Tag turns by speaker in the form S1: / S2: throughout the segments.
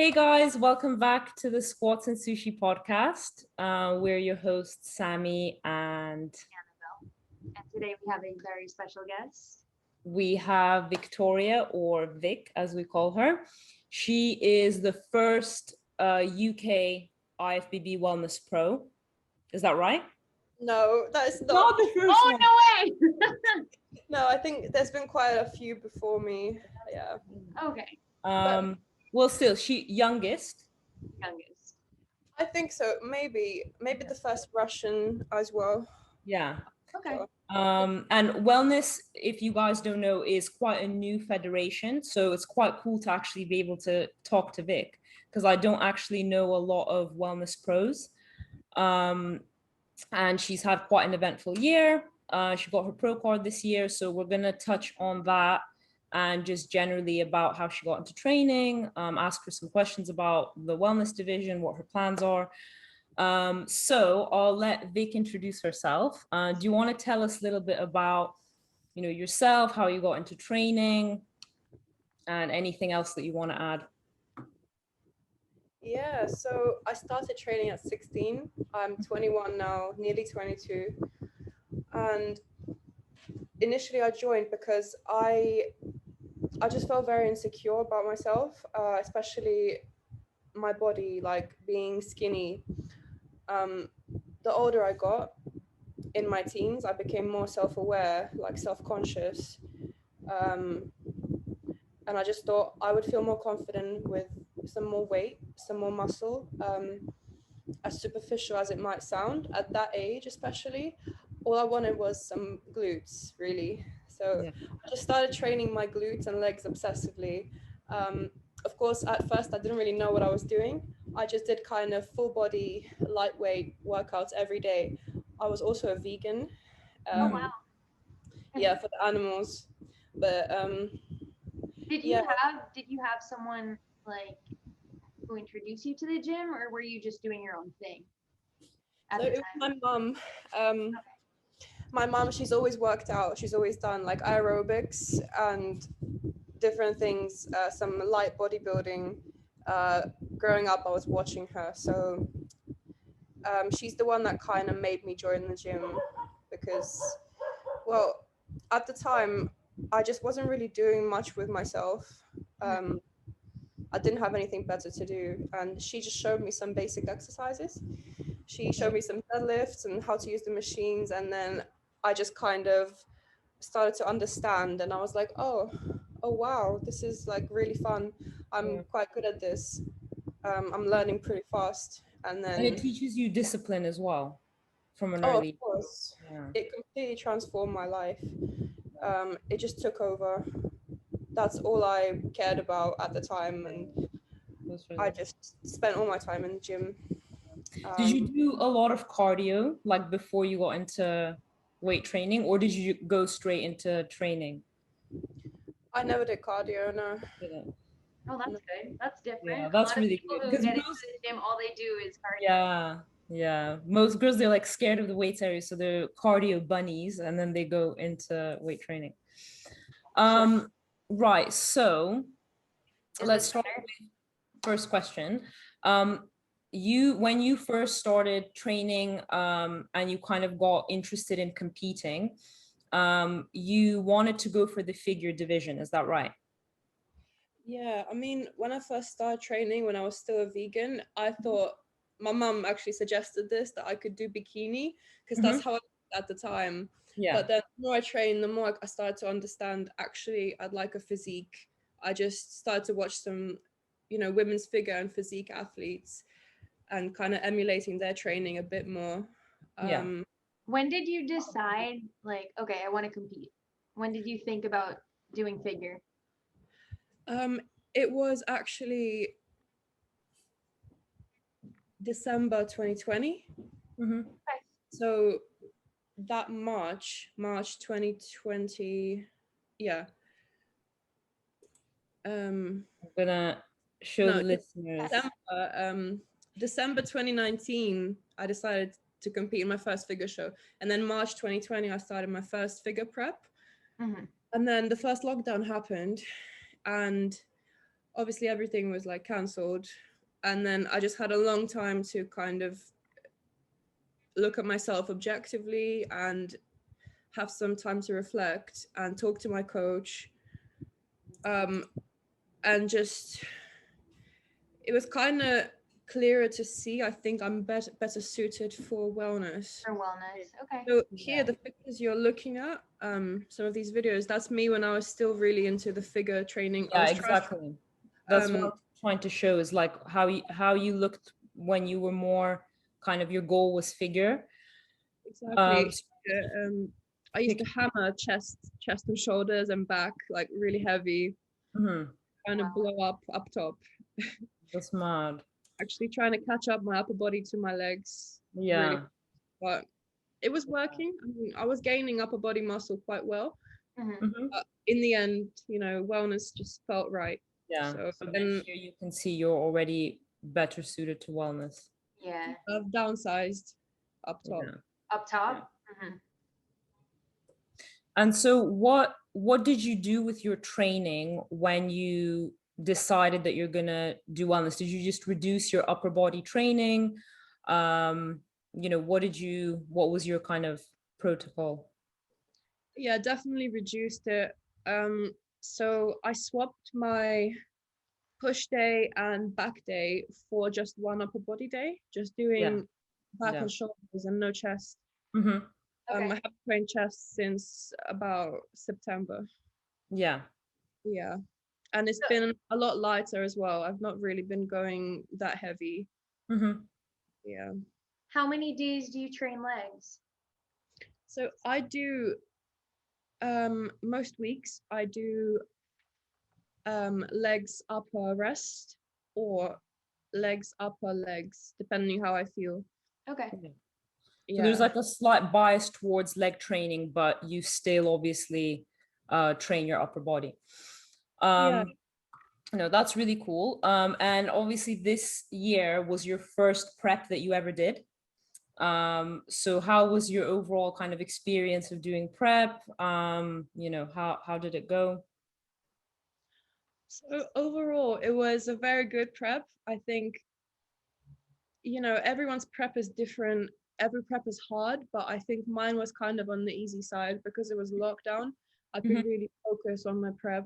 S1: Hey guys, welcome back to the Squats and Sushi podcast. We're your hosts, Sammy and
S2: Annabel. And today we have a very special guest.
S1: we have Victoria, or Vic as we call her. She is the first UK IFBB Wellness Pro. Is that right?
S3: No, that is
S1: Not
S3: not.
S1: the first
S2: Oh,
S1: one.
S2: no way!
S3: No, I think there's been quite a few before me. Yeah.
S2: Okay,
S1: Well, still, she youngest.
S2: youngest.
S3: I think so. Maybe the first Russian as well.
S1: Yeah.
S2: Okay.
S3: Sure.
S1: And wellness, if you guys don't know, is quite a new federation. So it's quite cool to actually be able to talk to Vic because I don't actually know a lot of wellness pros. And she's had quite an eventful year. She got her pro card this year. So we're going to touch on that and just generally about how she got into training, ask her some questions about the wellness division, what her plans are. So I'll let Vic introduce herself. Do you want to tell us a little bit about, yourself, how you got into training, and anything else that you want to add?
S3: Yeah. So I started training at 16. I'm 21 now, nearly 22. And initially I joined because I just felt very insecure about myself, especially my body, like being skinny. The older I got in my teens, I became more self-aware, like self-conscious. And I just thought I would feel more confident with some more weight, some more muscle. As superficial as it might sound at that age, especially, all I wanted was some glutes, really. So
S1: Yeah.
S3: I just started training my glutes and legs obsessively. Of course, at first I didn't really know what I was doing. I just did kind of full body, lightweight workouts every day. I was also a vegan.
S2: Oh, wow.
S3: Yeah, for the animals. But
S2: Did you have someone like who introduced you to the gym, or were you just doing your own thing at
S3: so
S2: the
S3: it was
S2: time?
S3: my mum. My mum, she's always worked out. She's always done like aerobics and different things, some light bodybuilding. Growing up, I was watching her. So she's the one that kind of made me join the gym because, well, at the time, I just wasn't really doing much with myself. I didn't have anything better to do. And she just showed me some basic exercises. She showed me some deadlifts and how to use the machines. And then I just kind of started to understand. And I was like, oh wow, this is like really fun. I'm quite good at this. I'm learning pretty fast. And
S1: And
S3: then,
S1: it teaches you discipline as well from an
S3: oh, of
S1: early.
S3: course,
S1: Yeah.
S3: it completely transformed my life. It just took over. That's all I cared about at the time. And I just spent all my time in the gym.
S1: Did you do a lot of cardio like before you got into weight training, or did you go straight into training?
S3: I never did cardio, no.
S1: Didn't.
S2: Oh, that's good. That's different.
S1: Yeah,
S2: A
S1: that's
S2: lot of
S1: really
S2: people
S1: good.
S2: who
S1: Because
S2: get into the gym, all they do is cardio.
S1: yeah, most girls, they're like scared of the weights area, so they're cardio bunnies, and then they go into weight training. Right. So let's start with first question. When you first started training, and you kind of got interested in competing, you wanted to go for the figure division, is that right?
S3: Yeah, I mean, when I first started training, when I was still a vegan, I thought my mum actually suggested this, that I could do bikini, because that's how I felt at the time.
S1: Yeah.
S3: But then the more I trained, the more I started to understand, actually, I'd like a physique. I just started to watch some, women's figure and physique athletes and kind of emulating their training a bit more.
S1: Yeah.
S2: When did you decide, like, okay, I want to compete? When did you think about doing figure?
S3: It was actually December 2020.
S1: Mm-hmm.
S3: So that March 2020, yeah.
S1: I'm gonna show the listeners.
S3: December 2019, I decided to compete in my first figure show. And then March 2020, I started my first figure prep.
S2: Mm-hmm.
S3: And then the first lockdown happened. And obviously everything was like cancelled, and then I just had a long time to kind of look at myself objectively and have some time to reflect and talk to my coach, and just it was kind of clearer to see, I think I'm better suited for wellness.
S2: For wellness. Okay.
S3: So here, the pictures you're looking at, some of these videos, that's me when I was still really into the figure training.
S1: Yeah, exactly. That's what I'm trying to show, is like how you looked when you were more kind of, your goal was figure.
S3: Exactly. I used to hammer chest and shoulders and back like really heavy, kind of blow up top.
S1: That's mad.
S3: Actually trying to catch up my upper body to my legs.
S1: Yeah.
S3: Really, but it was working. I mean, I was gaining upper body muscle quite well. But in the end, you know, wellness just felt right.
S1: Yeah. So then here you can see you're already better suited to wellness.
S2: Yeah.
S3: I've downsized up top.
S1: Yeah.
S2: Up top.
S1: And so what did you do with your training when you decided that you're gonna do wellness? Did you just reduce your upper body training? You know, what was your kind of protocol?
S3: Yeah, definitely reduced it. So I swapped my push day and back day for just one upper body day, just doing back and shoulders and no chest. I haven't trained chest since about September. Yeah, and it's been a lot lighter as well. I've not really been going that heavy. Yeah.
S2: How many days do you train legs?
S3: So I do most weeks I do legs upper rest or legs upper legs, depending how I feel.
S2: Okay.
S1: So there's like a slight bias towards leg training, but you still obviously train your upper body. No, that's really cool. And obviously this year was your first prep that you ever did. So how was your overall kind of experience of doing prep? You know, how did it go?
S3: So overall, it was a very good prep. I think, you know, everyone's prep is different. Every prep is hard, but I think mine was kind of on the easy side because it was lockdown. I could really focus on my prep.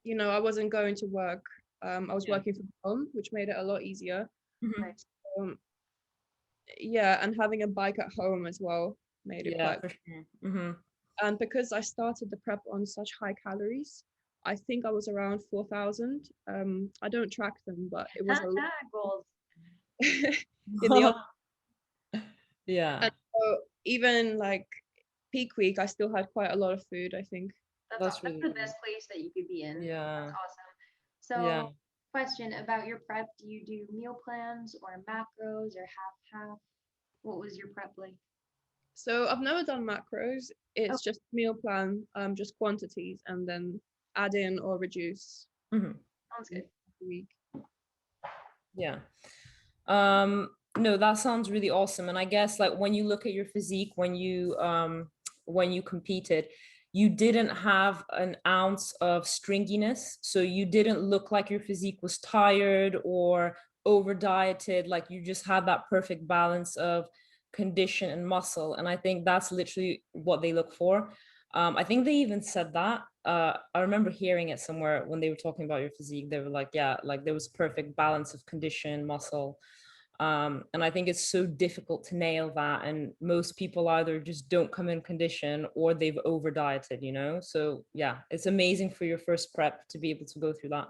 S3: You know, I wasn't going to work. I was working from home, which made it a lot easier. Yeah, and having a bike at home as well made it quite.
S1: For sure.
S3: And because I started the prep on such high calories, I think I was around 4,000. I don't track them, but it was a lot.
S2: Goals.
S3: In the
S1: and
S3: so even like peak week, I still had quite a lot of food, I think.
S2: That's really the best place that you could be in.
S1: Yeah.
S2: That's awesome. So question about your prep, do you do meal plans or macros or half? What was your prep like?
S3: So I've never done macros. It's just meal plan, just quantities, and then add in or reduce.
S2: Sounds good.
S3: Week.
S1: Yeah. No, that sounds really awesome. And I guess like when you look at your physique, when you competed, you didn't have an ounce of stringiness. So you didn't look like your physique was tired or over dieted. Like you just had that perfect balance of condition and muscle. And I think that's literally what they look for. I think they even said that. I remember hearing it somewhere when they were talking about your physique. They were like, yeah, like there was perfect balance of condition, muscle. And I think it's so difficult to nail that. And most people either just don't come in condition or they've over dieted, you know? So yeah, it's amazing for your first prep to be able to go through that.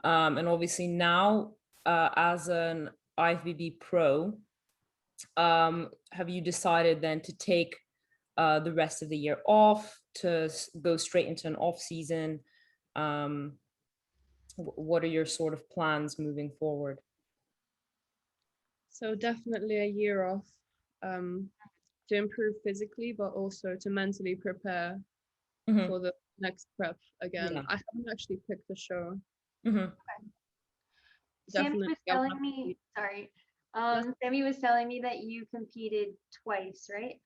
S1: And obviously now as an IFBB Pro, have you decided then to take the rest of the year off, to go straight into an off season? What are your sort of plans moving forward?
S3: So definitely a year off, to improve physically, but also to mentally prepare for the next prep again. I haven't actually picked the show.
S2: Sammy was telling me, sorry. Sammy was telling me that you competed twice, right?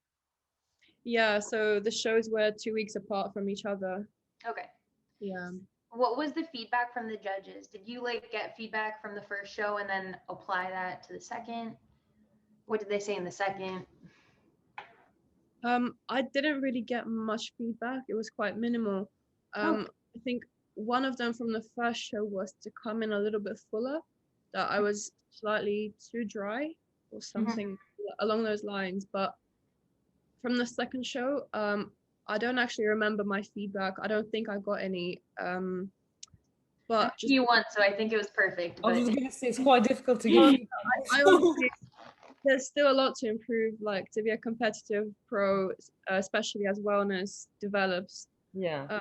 S3: Yeah, so the shows were 2 weeks apart from each other.
S2: Okay.
S3: Yeah.
S2: what was the feedback from the judges? Did you like get feedback from the first show and then apply that to the second? What did they say in the second?
S3: I didn't really get much feedback. It was quite minimal. I think one of them from the first show was to come in a little bit fuller, that I was slightly too dry or something along those lines. But from the second show, I don't actually remember my feedback. I don't think I got any. But just
S2: you won, so I think it was perfect.
S1: I was just gonna say it's quite difficult to get feedback.
S3: I honestly, there's still a lot to improve, like to be a competitive pro, especially as wellness develops.
S1: Yeah.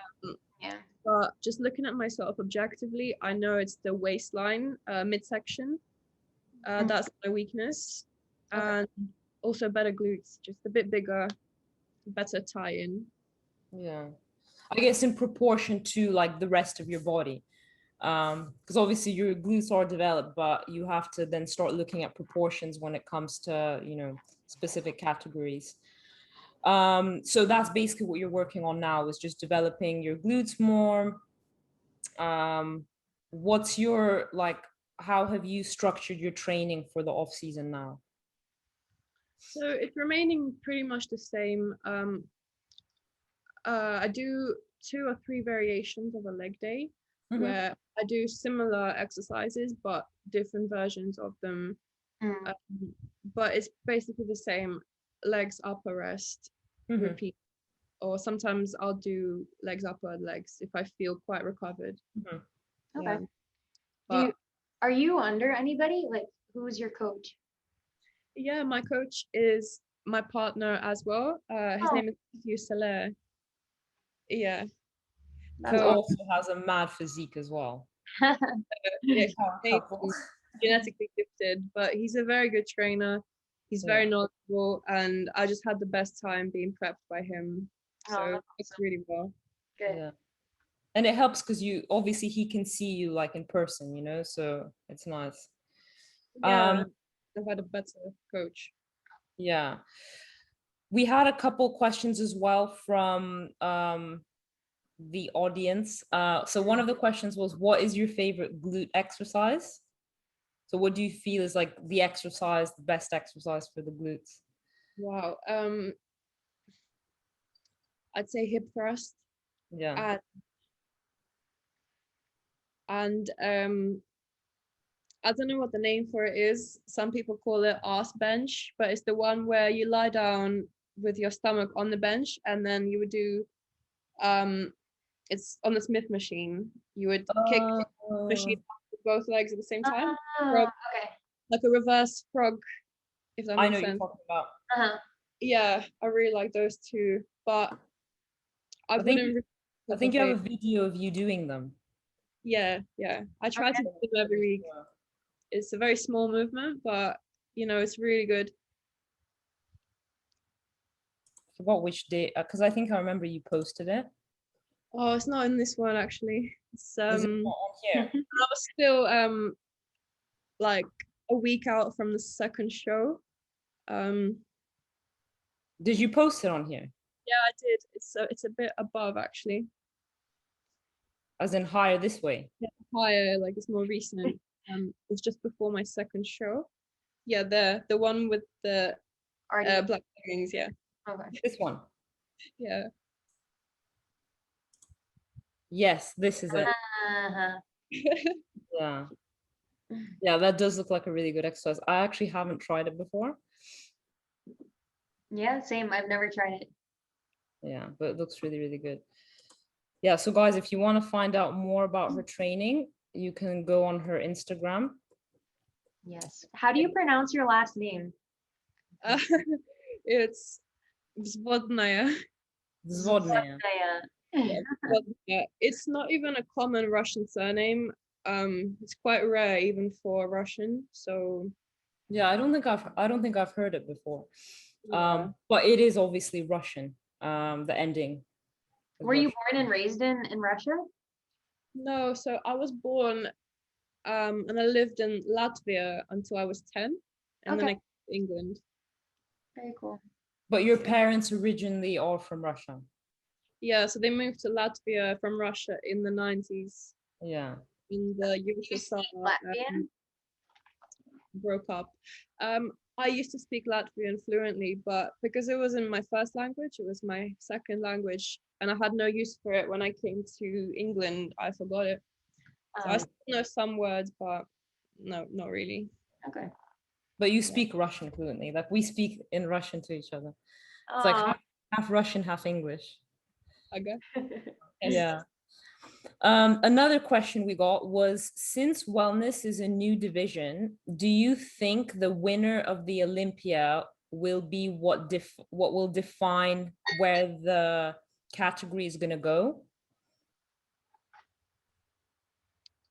S2: Yeah.
S3: But just looking at myself objectively, I know it's the waistline, midsection. That's my weakness. And also better glutes, just a bit bigger, better tie-in.
S1: Yeah. I guess in proportion to like the rest of your body. Because obviously your glutes are developed, but you have to then start looking at proportions when it comes to, you know, specific categories. So that's basically what you're working on now, is just developing your glutes more. What's your, like, how have you structured your training for the off season now?
S3: So it's remaining pretty much the same. I do 2 or 3 variations of a leg day where I do similar exercises but different versions of them. But it's basically the same: legs, upper, rest, repeat. Or sometimes I'll do legs, upper, legs if I feel quite recovered.
S2: Okay.
S3: Yeah.
S2: Are you under anybody? Like, who's your coach?
S3: Yeah, my coach is my partner as well. His name is Salah. Yeah.
S1: Who also has a mad physique as well.
S3: Yeah, he's genetically gifted, but he's a very good trainer. He's very knowledgeable, and I just had the best time being prepped by him. So it's really well.
S2: Good.
S1: Yeah. And it helps because you obviously he can see you like in person, you know, so it's nice.
S3: Yeah, I've had a better coach.
S1: Yeah. We had a couple questions as well from the audience. So one of the questions was, what is your favorite glute exercise? So what do you feel is like the exercise, the best exercise for the glutes?
S3: Wow. I'd say hip thrust.
S1: Yeah.
S3: And I don't know what the name for it is. Some people call it arse bench, but it's the one where you lie down with your stomach on the bench, and then you would do it's on the Smith machine. You would kick the machine with both legs at the same time.
S2: Okay.
S3: Like a reverse frog, if that makes sense.
S1: I know what you're talking about.
S3: Yeah, I really like those two, but I think
S1: you have a video of you doing them.
S3: Yeah. I try to do them every week. It's a very small movement, but you know, it's really good.
S1: I forgot which day, because I think I remember you posted it.
S3: Oh, it's not in this one actually. It's
S1: Is it not on here?
S3: I was still like a week out from the second show.
S1: Did you post it on here?
S3: Yeah, I did. It's a bit above actually.
S1: As in higher this way?
S3: Yeah, higher, like it's more recent. It's just before my second show. Yeah, the one with the black leggings. Yeah.
S2: Okay.
S1: This one.
S3: Yeah.
S1: Yes, this is it. Yeah, that does look like a really good exercise. I actually haven't tried it before.
S2: Yeah, same. I've never tried it.
S1: Yeah, but it looks really, really good. Yeah, so guys, if you want to find out more about her training, you can go on her Instagram.
S2: Yes. How do you pronounce your last name?
S3: It's Vzvodnaya.
S1: Vzvodnaya.
S3: Yeah, it's not even a common Russian surname. It's quite rare even for Russian. So
S1: yeah, I don't think I've heard it before. But it is obviously Russian. The ending.
S2: Were you born and raised in Russia?
S3: No, so I was born and I lived in Latvia until I was 10, and then I came to England.
S2: Very cool.
S1: But your parents originally are from Russia?
S3: Yeah, so they moved to Latvia from Russia in the 90s.
S1: Yeah.
S3: In the
S2: You
S3: USSR
S2: speak Latvian?
S3: broke up. I used to speak Latvian fluently, but because it wasn't my first language, it was my second language, and I had no use for it when I came to England. I forgot it. So I still know some words, but no, not really.
S2: Okay.
S1: But you speak Russian fluently. Like we speak in Russian to each other. It's like
S2: Aw.
S1: half Russian, half English.
S3: I guess.
S1: Yeah. Another question we got was, since wellness is a new division, do you think the winner of the Olympia will be what will define where the category is going to go?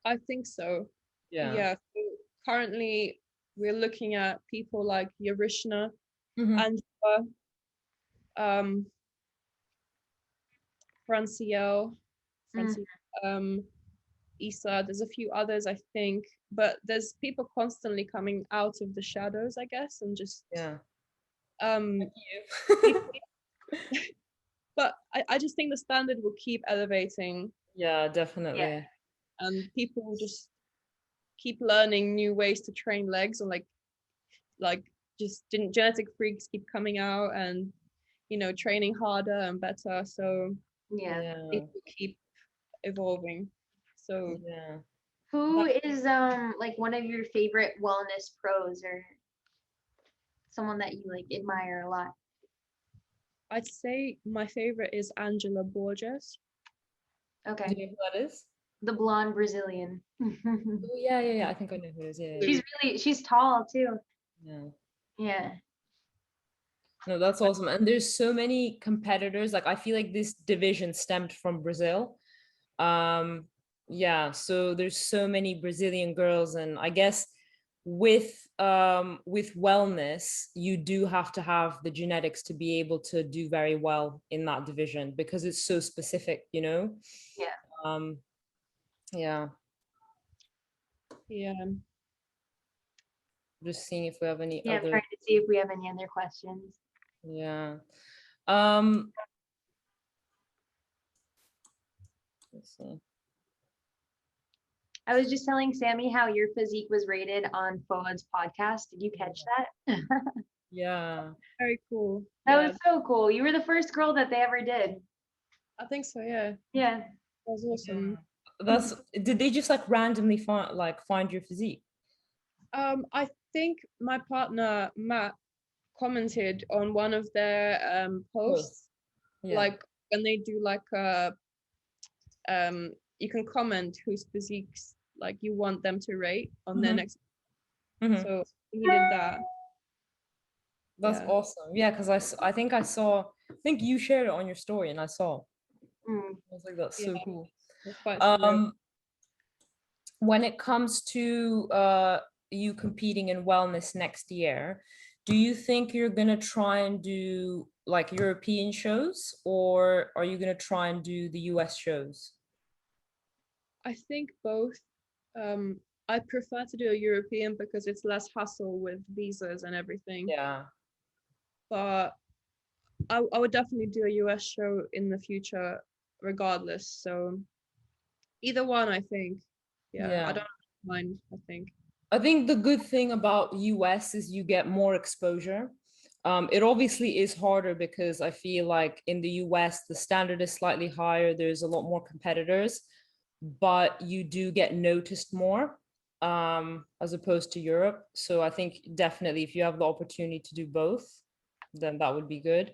S3: I think so.
S1: Yeah.
S3: Yeah. So currently, we're looking at people like Yarishna,
S1: Mhm.
S3: Angela, Francielle, Isa. There's a few others, I think, but there's people constantly coming out of the shadows, I guess, and just
S1: Yeah.
S3: but I just think the standard will keep elevating.
S1: Yeah, definitely.
S2: Yeah.
S3: And people will just keep learning new ways to train legs, or like just genetic freaks keep coming out and training harder and better. So
S2: Yeah.
S3: it will keep evolving. So
S1: Yeah.
S2: Who is like one of your favorite wellness pros, or someone that you like admire a lot?
S3: I'd say my favorite is Angela Borges.
S2: Okay.
S1: Do you know who that is?
S2: The blonde Brazilian.
S1: Oh, yeah. I think I know who it is. Yeah.
S2: She's tall too.
S1: Yeah.
S2: Yeah.
S1: No, that's awesome. And there's so many competitors. Like I feel like this division stemmed from Brazil. Yeah, so there's so many Brazilian girls, and I guess with wellness, you do have to have the genetics to be able to do very well in that division because it's so specific, you know?
S2: Yeah.
S1: Yeah.
S3: Yeah.
S1: Just seeing if we have any
S2: Yeah,
S1: other.
S2: I'm trying to see if we have any other questions.
S1: Yeah. Let's see.
S2: I was just telling Sammy how your physique was rated on Fod's podcast. Did you catch that?
S1: Yeah.
S3: Very cool.
S2: That was so cool. You were the first girl that they ever did.
S3: I think so, yeah.
S2: Yeah.
S3: That was awesome.
S1: Did they just like randomly find your physique?
S3: I think my partner Matt commented on one of their posts.
S1: Yeah.
S3: Like when they do like you can comment whose physiques like you want them to rate on their next. So he did that.
S1: That's awesome. Yeah, because I think you shared it on your story and I saw. I was like, that's so cool. When it comes to you competing in wellness next year, do you think you're gonna try and do like European shows, or are you gonna try and do the US shows?
S3: I think both. I prefer to do a European because it's less hassle with visas and everything.
S1: Yeah.
S3: But I would definitely do a US show in the future regardless. So either one, I think. Yeah. I don't mind, I think.
S1: I think the good thing about US is you get more exposure. It obviously is harder because I feel like in the US, the standard is slightly higher. There's a lot more competitors, but you do get noticed more as opposed to Europe. So I think definitely if you have the opportunity to do both, then that would be good.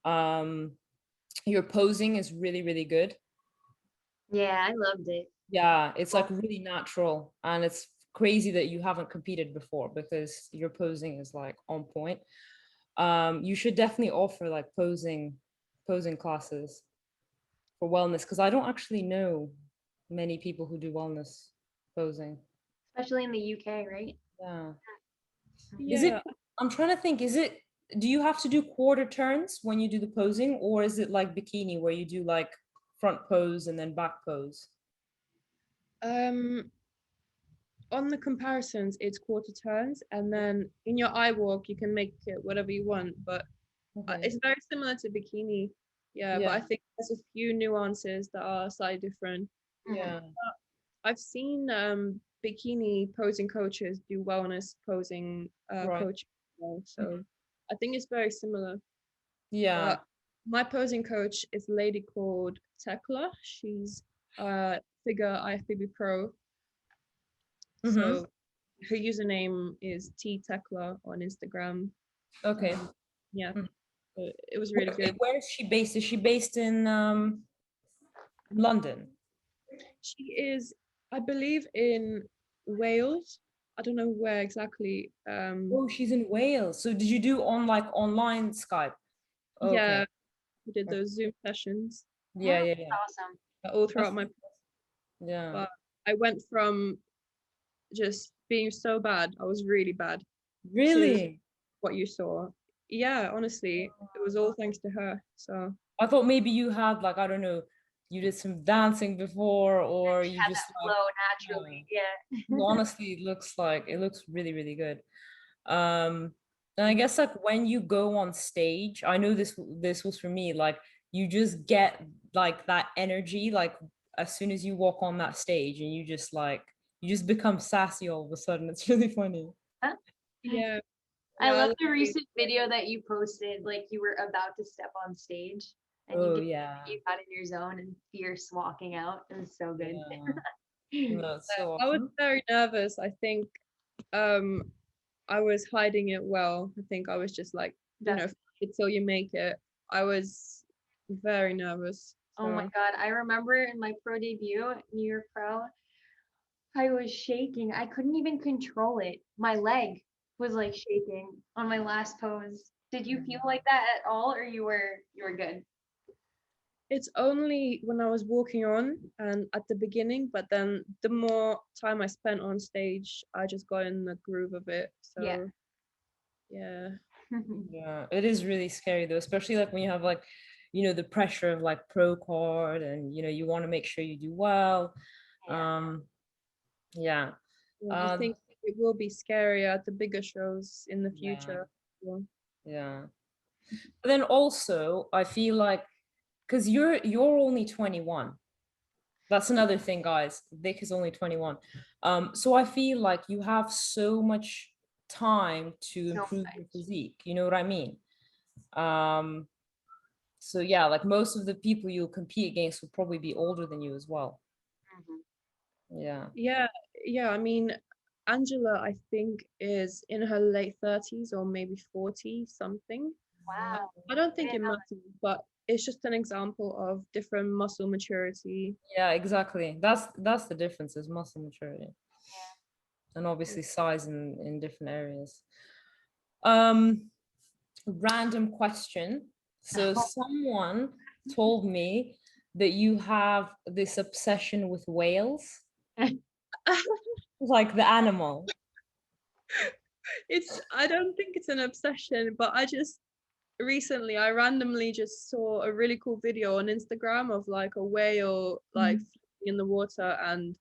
S1: Your posing is really, really good.
S2: Yeah, I loved it.
S1: Yeah, it's like really natural, and it's crazy that you haven't competed before because your posing is like on point. You should definitely offer like posing classes for wellness, because I don't actually know many people who do wellness posing.
S2: Especially in the UK, right?
S1: Yeah.
S3: Yeah.
S1: Is it, I'm trying to think, do you have to do quarter turns when you do the posing, or is it like bikini where you do like front pose and then back pose?
S3: On the comparisons, it's quarter turns, and then in your eye walk, you can make it whatever you want, but it's very similar to bikini. Yeah, but I think there's a few nuances that are slightly different.
S1: Yeah.
S3: I've seen bikini posing coaches do wellness posing
S1: Right.
S3: coaching as well, so I think it's very similar.
S1: Yeah.
S3: But my posing coach is a lady called Tekla. She's figure IFBB Pro. So her username is Tekla on Instagram.
S1: Okay.
S3: Yeah, so it was really good.
S1: Where is she based? Is she based in London?
S3: She is, I believe, in Wales. I don't know where exactly.
S1: Oh, she's in Wales. So did you do on like online Skype? Okay.
S3: Yeah, we did those Zoom sessions.
S1: Yeah.
S2: Awesome.
S3: All throughout my.
S1: Yeah.
S3: But I went from just being so bad, I was really bad,
S1: Really?
S3: to what you saw. Yeah, honestly, it was all thanks to her. So
S1: I thought maybe you had like, I don't know, you did some dancing before, or you
S2: Had
S1: just
S2: that
S1: like,
S2: flow naturally. Yeah.
S1: honestly, it looks really, really good. And I guess like when you go on stage, I know this was for me, like you just get like that energy, like as soon as you walk on that stage and you just become sassy all of a sudden. It's really funny.
S3: yeah.
S2: I
S3: Yeah,
S2: love the recent video that you posted, like you were about to step on stage and
S1: Oh
S2: you
S1: yeah.
S2: got in your zone and fierce walking out. It was so good.
S1: Yeah. No, it's so
S3: I was
S1: awesome.
S3: very nervous. I think I was hiding it well. I think I was just like, fake it till you make it. I was very nervous.
S2: Oh my God. I remember in my pro debut, New York Pro, I was shaking. I couldn't even control it. My leg was like shaking on my last pose. Did you feel like that at all, or you were good?
S3: It's only when I was walking on and at the beginning, but then the more time I spent on stage, I just got in the groove of it. So yeah.
S1: Yeah, it is really scary though, especially like when you have like, the pressure of like pro card and you want to make sure you do well. Yeah.
S3: I think it will be scarier at the bigger shows in the
S1: Yeah.
S3: future.
S1: Yeah. But then also I feel like because you're only 21. That's another thing, guys. Vic is only 21. So I feel like you have so much time to improve your physique. You know what I mean? So yeah, like most of the people you'll compete against will probably be older than you as well. Yeah.
S3: Yeah. I mean, Angela, I think, is in her late 30s or maybe 40 something.
S2: Wow.
S3: I don't think it matters, but it's just an example of different muscle maturity.
S1: Yeah, exactly. That's the difference, is muscle maturity.
S2: Yeah.
S1: And obviously size in different areas. Random question. So someone told me that you have this obsession with whales, like the animal.
S3: I don't think it's an obsession, but recently I randomly just saw a really cool video on Instagram of like a whale like floating in the water and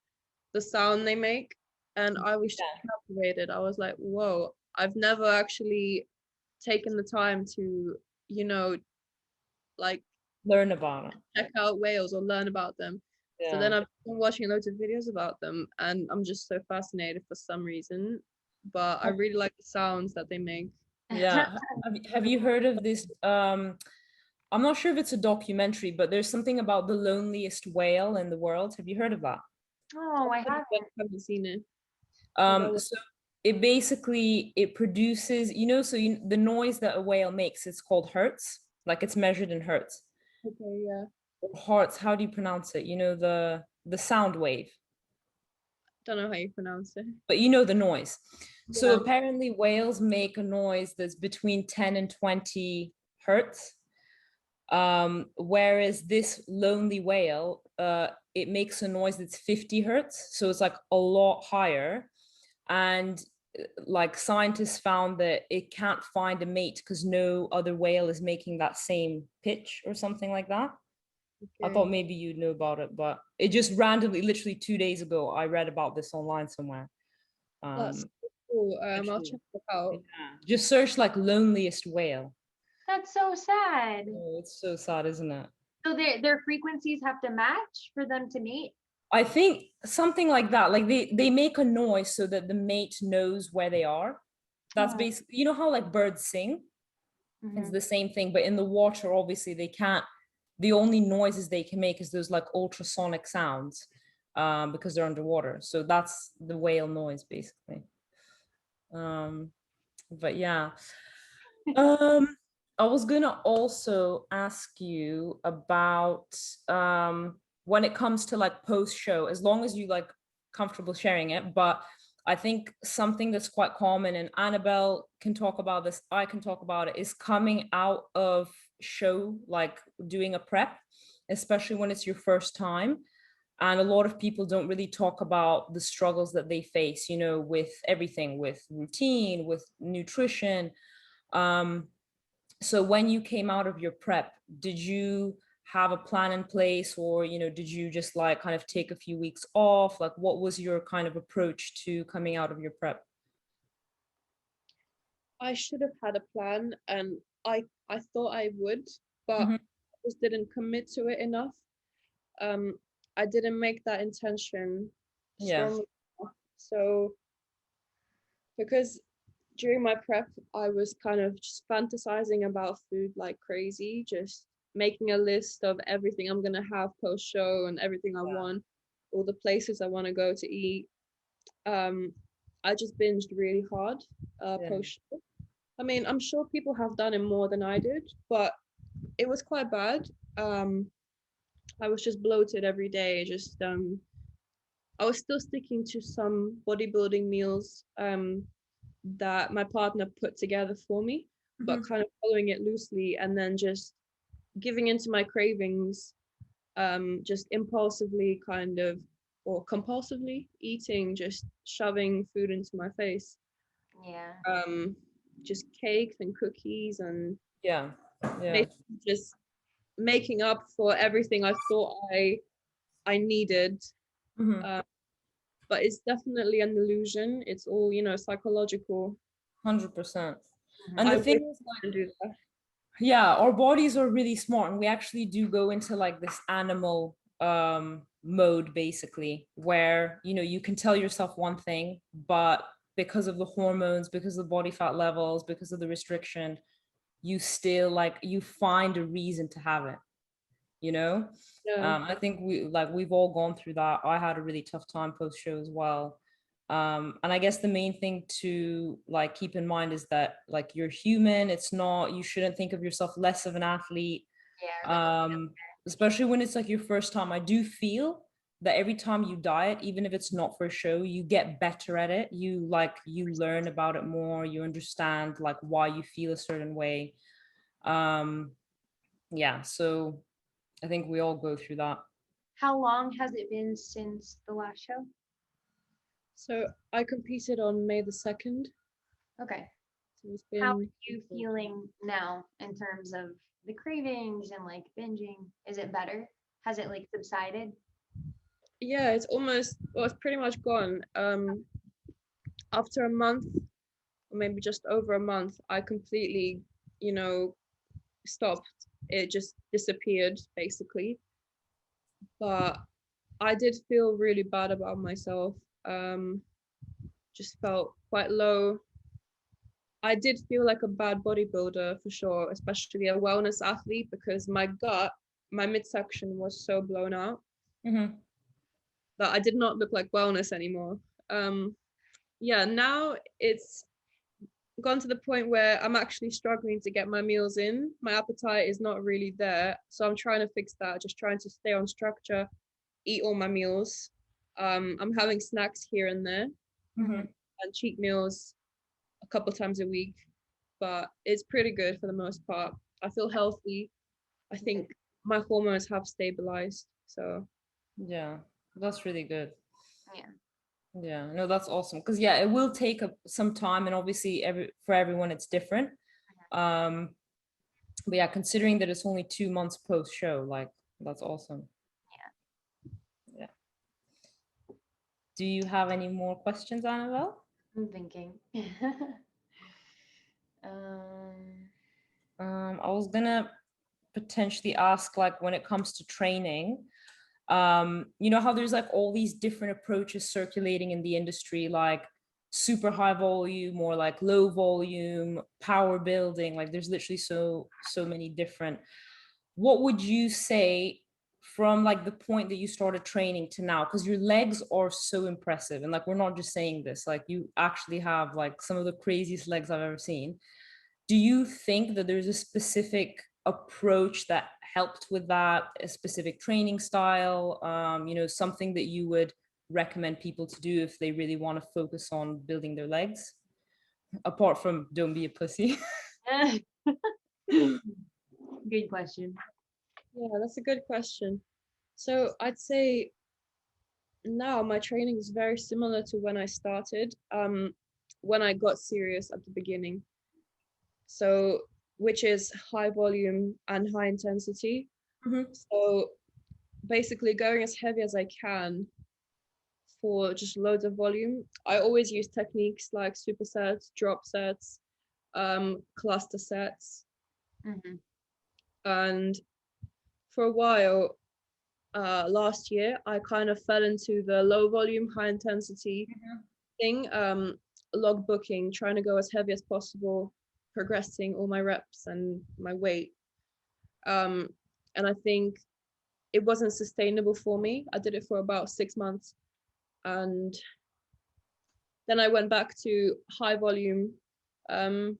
S3: the sound they make, and I was just captivated. I was like, whoa, I've never actually taken the time to like
S1: Learn about it.
S3: check out whales or learn about them. So then I've been watching loads of videos about them and I'm just so fascinated for some reason, but I really like the sounds that they make.
S1: Yeah. Have you heard of this? I'm not sure if it's a documentary, but there's something about the loneliest whale in the world. Have you heard of that?
S2: Oh, I
S3: haven't seen it.
S1: So it produces, the noise that a whale makes, it's called hertz, like it's measured in hertz.
S3: Okay, yeah.
S1: Hertz, how do you pronounce it? The sound wave.
S3: Don't know how you pronounce it.
S1: But the noise. So apparently whales make a noise that's between 10 and 20 hertz. Whereas this lonely whale, it makes a noise that's 50 hertz. So it's like a lot higher. And like scientists found that it can't find a mate because no other whale is making that same pitch or something like that. I thought maybe you'd know about it, but it just randomly, literally 2 days ago, I read about this online somewhere.
S3: That's cool. I'll check it out.
S1: Just search like loneliest whale.
S2: That's so sad.
S1: Oh, it's so sad, isn't it?
S2: So their frequencies have to match for them to mate?
S1: I think something like that. Like they make a noise so that the mate knows where they are. That's
S2: Oh.
S1: basically, you know how like birds sing? It's
S2: Mhm.
S1: the same thing, but in the water, obviously they can't, the only noises they can make is those like ultrasonic sounds, because they're underwater. So that's the whale noise basically. But yeah. I was gonna also ask you about when it comes to like post show, as long as you like comfortable sharing it, but I think something that's quite common, and Annabel can talk about this, I can talk about it, is coming out of show, like doing a prep, especially when it's your first time. And a lot of people don't really talk about the struggles that they face, you know, with everything, with routine, with nutrition. Um, so when you came out of your prep, did you have a plan in place, or you know, did you just like kind of take a few weeks off? Like what was your kind of approach to coming out of your prep?
S3: I should have had a plan, and I thought I would, but
S1: Mm-hmm.
S3: I just didn't commit to it enough. Um, I didn't make that intention
S1: Yeah.
S3: strong enough. So because during my prep, I was kind of just fantasizing about food like crazy, just making a list of everything I'm gonna have post show and everything I want, all the places I want to go to eat. Um, I just binged really hard
S1: Yeah.
S3: post show. I mean, I'm sure people have done it more than I did, but it was quite bad. Um, I was just bloated every day. Just I was still sticking to some bodybuilding meals that my partner put together for me, but kind of following it loosely, and then just giving into my cravings, just impulsively kind of, or compulsively eating, just shoving food into my face.
S2: Yeah.
S3: Just cakes and cookies, and
S1: Yeah. Yeah.
S3: basically just making up for everything I thought I needed.
S1: Mm-hmm.
S3: Uh, but it's definitely an illusion. It's all, psychological.
S1: 100%.
S2: Mhm.
S1: And
S3: I
S1: the
S3: wish
S1: thing is,
S3: I could do that.
S1: yeah, our bodies are really smart, and we actually do go into like this animal mode basically, where you know, you can tell yourself one thing, but because of the hormones, because of the body fat levels, because of the restriction, you still like, you find a reason to have it, you know.
S3: Yeah.
S1: I think we've all gone through that. I had a really tough time post show as well. And I guess the main thing to like keep in mind is that like you're human. It's not, you shouldn't think of yourself less of an athlete.
S2: Yeah.
S1: Especially when it's like your first time. I do feel that every time you diet, even if it's not for a show, you get better at it. You learn about it more, you understand like why you feel a certain way. um yeah, so I think we all go through that.
S2: How long has it been since the last show?
S3: So I competed on May the 2nd.
S2: Okay.
S3: So it's
S2: How are
S3: been
S2: you feeling now in terms of the cravings and like binging? Is it better? Has it like subsided?
S3: yeah, it's almost, well, it's pretty much gone. After a month, or maybe just over a month, I completely, you know, stopped. It just disappeared basically. But I did feel really bad about myself. Um, just felt quite low. I did feel like a bad bodybuilder for sure, especially a wellness athlete, because my gut, my midsection was so blown out
S1: Mm-hmm.
S3: that I did not look like wellness anymore. Yeah, now it's gone to the point where I'm actually struggling to get my meals in. My appetite is not really there. So I'm trying to fix that, just trying to stay on structure, eat all my meals. I'm having snacks here and there
S1: Mm-hmm.
S3: and cheat meals a couple times a week, but it's pretty good for the most part. I feel healthy. I think my hormones have stabilized. So
S1: Yeah, that's really good.
S2: Yeah.
S1: Yeah, no, that's awesome. Because yeah, it will take some time, and obviously for everyone it's different. Um, but yeah, considering that it's only 2 months post show, like that's awesome. Yeah. Do you have any more questions, Annabelle?
S2: I'm thinking. um,
S1: I was gonna potentially ask, like, when it comes to training, you know how there's like all these different approaches circulating in the industry, like super high volume or like low volume, power building, like there's literally so many different. What would you say from like the point that you started training to now, because your legs are so impressive, and like we're not just saying this, like you actually have like some of the craziest legs I've ever seen. Do you think that there's a specific approach that helped with that, a specific training style, you know, something that you would recommend people to do if they really want to focus on building their legs, apart from don't be a pussy?
S2: Good question.
S3: Yeah, that's a good question. So I'd say now my training is very similar to when I started, when I got serious at the beginning. So, which is high volume and high intensity. So basically going as heavy as I can for just loads of volume. I always use techniques like supersets, drop sets, cluster sets. And for a while, last year, I kind of fell into the low volume, high intensity thing, log booking, trying to go as heavy as possible, progressing all my reps and my weight. And I think it wasn't sustainable for me. I did it for about 6 months. And then I went back to high volume, and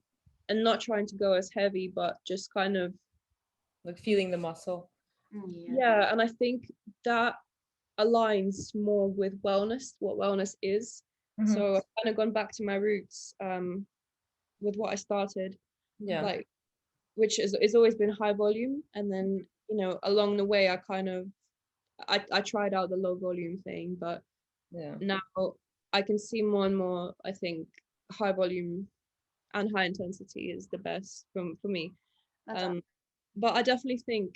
S3: not trying to go as heavy, but just kind of
S1: Like feeling the muscle.
S3: Yeah, and I think that aligns more with wellness, what wellness is. So I've kind of gone back to my roots, with what I started, like, which is always been high volume. And then, you know, along the way, I tried out the low volume thing, but now I can see more and more, I think high volume and high intensity is the best for me. But I definitely think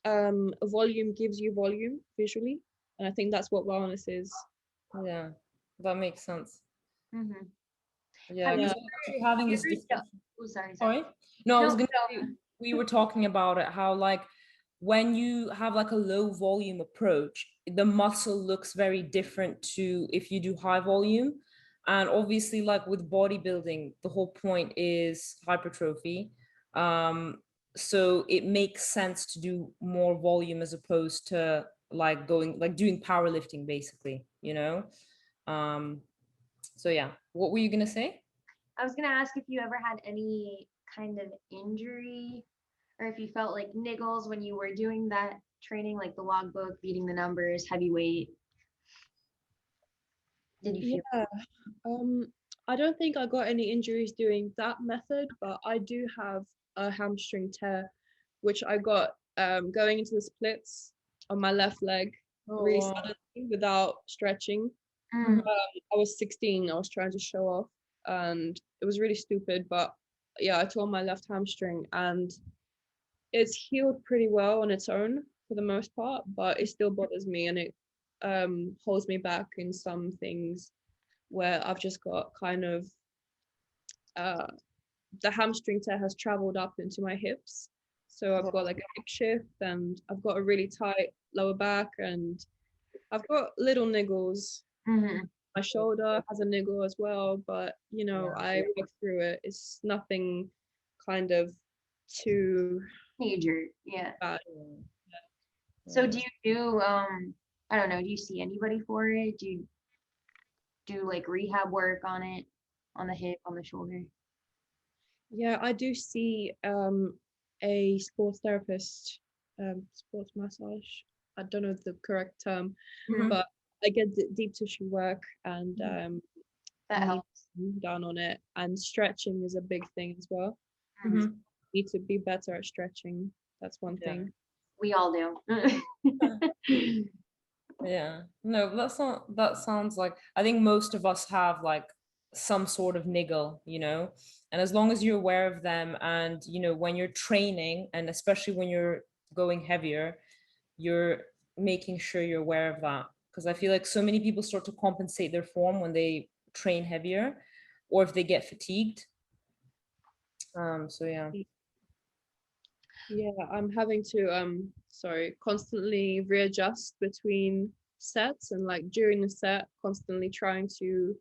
S3: volume gives you volume visually, and I think that's what wellness is.
S1: Yeah, that makes sense.
S2: Have you
S1: Actually having this discussion.
S2: Oh, sorry.
S1: Sorry? No, I was gonna say, we were talking about it, how like when you have like a low volume approach, the muscle looks very different to if you do high volume. And obviously, like with bodybuilding, the whole point is hypertrophy. So it makes sense to do more volume as opposed to like doing powerlifting, basically, you know? So yeah, what were you gonna say?
S2: I was gonna ask if you ever had any kind of injury, or if you felt like niggles when you were doing that training, like the logbook, beating the numbers, heavy weight. Did you feel?
S3: Yeah, I don't think I got any injuries doing that method, but I do have a hamstring tear, which I got going into the splits on my left leg really suddenly without stretching. I was 16, I was trying to show off, and it was really stupid, but yeah, I tore my left hamstring, and it's healed pretty well on its own for the most part, but it still bothers me, and it holds me back in some things where I've just got kind of the hamstring tear has traveled up into my hips. So I've got like a hip shift, and I've got a really tight lower back, and I've got little niggles. My shoulder has a niggle as well, but you know, I work through it. It's nothing kind of too
S2: major.
S3: bad.
S2: So do you do I don't know, do you see anybody for it? Do you do like rehab work on it, on the hip, on the shoulder?
S3: Yeah, I do see a sports therapist, sports massage. I don't know the correct term, but I get deep tissue work, and
S2: that helps
S3: done on it. And stretching is a big thing as well. Need to be better at stretching. That's one thing.
S2: We all do.
S1: Yeah, no, that sounds like, I think most of us have like some sort of niggle, you know, and as long as you're aware of them, and you know, when you're training, and especially when you're going heavier, you're making sure you're aware of that, because I feel like so many people start to compensate their form when they train heavier, or if they get fatigued. So yeah.
S3: Yeah, I'm having to constantly readjust between sets, and like during the set, constantly trying to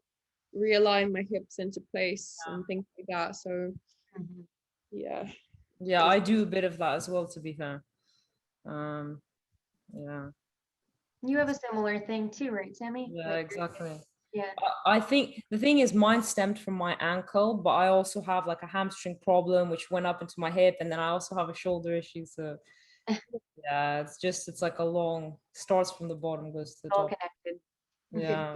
S3: realign my hips into place and things like that. So
S2: Mhm.
S3: yeah.
S1: Yeah, I do a bit of that as well, to be fair. Yeah,
S2: You have a similar thing too, right, Sammy?
S1: yeah,
S2: Like,
S1: exactly.
S2: yeah.
S1: I think the thing is mine stemmed from my ankle, but I also have like a hamstring problem which went up into my hip, and then I also have a shoulder issue. So yeah, it's like a long, starts from the bottom, goes to the
S2: All
S1: top.
S2: connected.
S1: Yeah.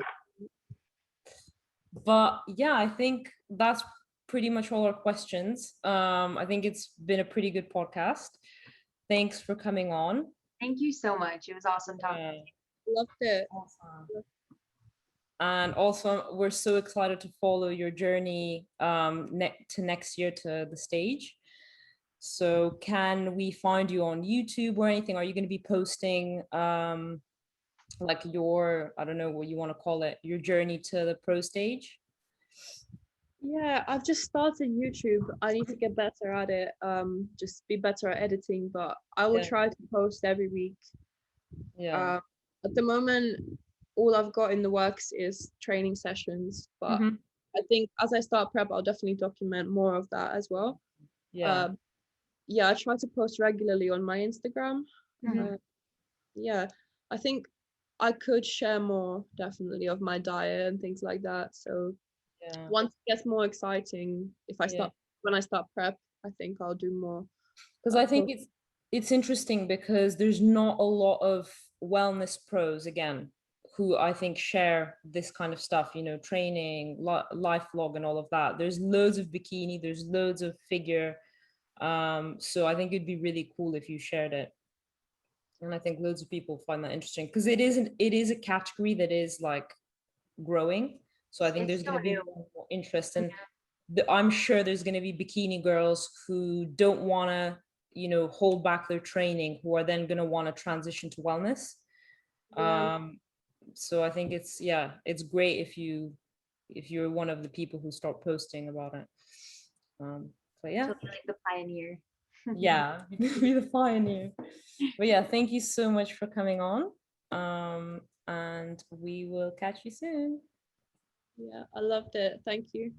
S1: But yeah, I think that's pretty much all our questions. I think it's been a pretty good podcast. Thanks for coming on.
S2: Thank you so much. It was awesome talking.
S1: Yeah,
S3: Loved it.
S1: awesome. And also, we're so excited to follow your journey to next year to the stage. So, can we find you on YouTube or anything? Are you going to be posting like your, I don't know what you want to call it, your journey to the pro stage?
S3: Yeah, I've just started YouTube. I need to get better at it. Just be better at editing, but I will
S1: Yeah.
S3: try to post every week.
S1: Yeah.
S3: At the moment, all I've got in the works is training sessions, but
S1: Mhm.
S3: I think as I start prep, I'll definitely document more of that as well.
S1: Yeah.
S3: Yeah, I try to post regularly on my Instagram.
S2: Mhm.
S3: Yeah, I think I could share more definitely of my diet and things like that. So
S1: Yeah.
S3: once it gets more exciting, if I
S1: Yeah.
S3: start when I start prep, I think I'll do more.
S1: Because I think it's interesting because there's not a lot of wellness pros again who I think share this kind of stuff, you know, training, life vlog and all of that. There's loads of bikini, there's loads of figure. So I think it'd be really cool if you shared it. And I think loads of people find that interesting because it is a category that is like growing. So I think
S2: It's
S1: there's
S2: so
S1: going to be
S2: new.
S1: more interest, and
S2: Yeah.
S1: I'm sure there's going to be bikini girls who don't want to, you know, hold back their training, who are then going to want to transition to wellness.
S3: Yeah.
S1: So I think it's great if you're one of the people who start posting about it. So yeah,
S2: She'll be like the pioneer.
S1: yeah, be the pioneer. But yeah, thank you so much for coming on. And we will catch you soon.
S3: Yeah, I loved it. Thank you.